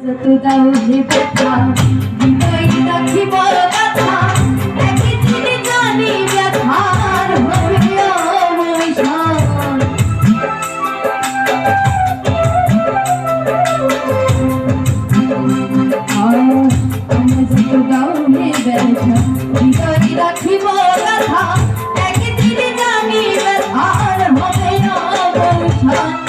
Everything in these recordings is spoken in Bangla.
যত দাও হে ব্যথা হৃদয় রাখি বড় কথা একদিন জানি ব্যথার হবে অবসান যত দাও হে ব্যথা হৃদয় রাখি বড় কথা একদিন জানি ব্যথার হবে অবসান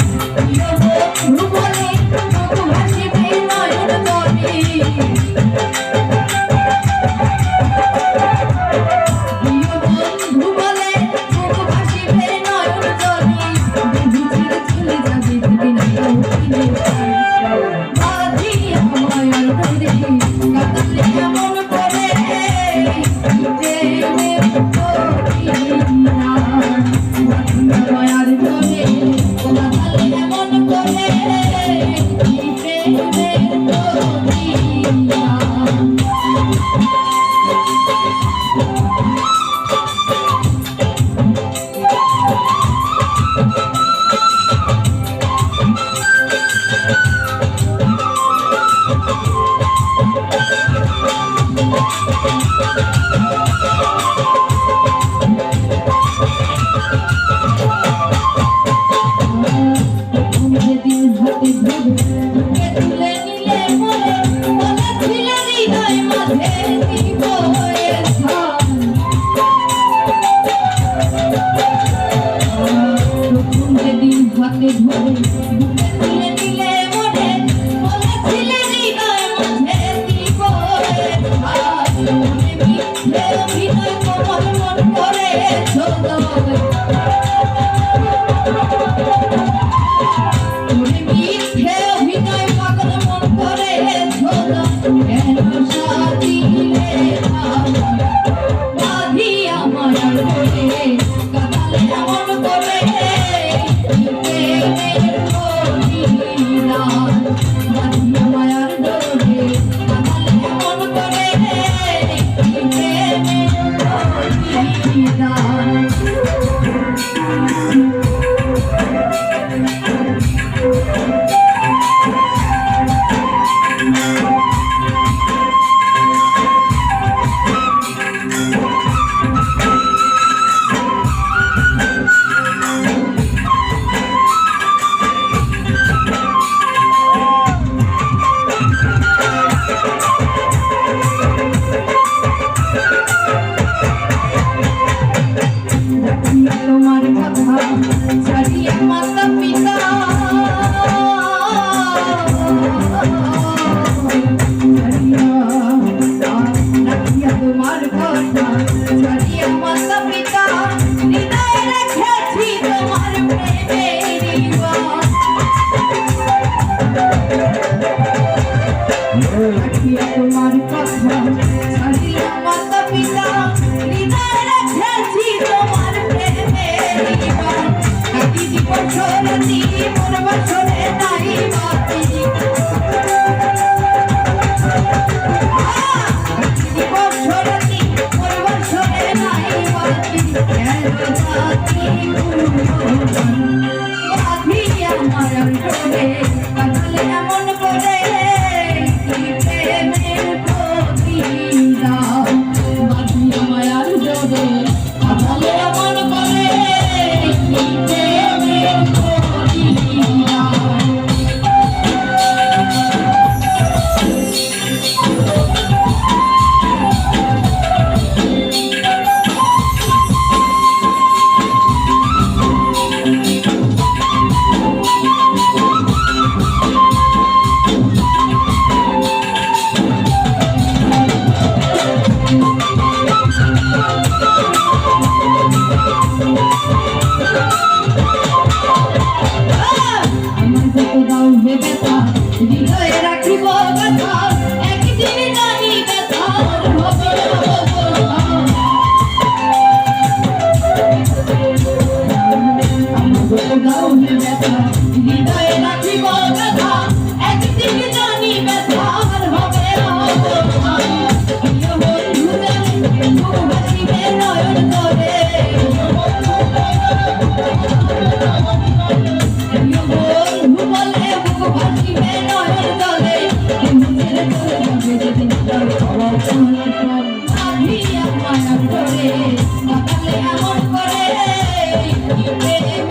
তোমার কথা ছাড়িয়া মাতা পিতা হৃদয় রেখেছি তোমার প্রেমের কাটি দিব সরতি মোর বছরে নাই বাতি কাটি দিব সরতি মোর বছরে নাই বাতি কেন বাতি বাধি আমার অন্তরে কাঁদলে এমন করে রে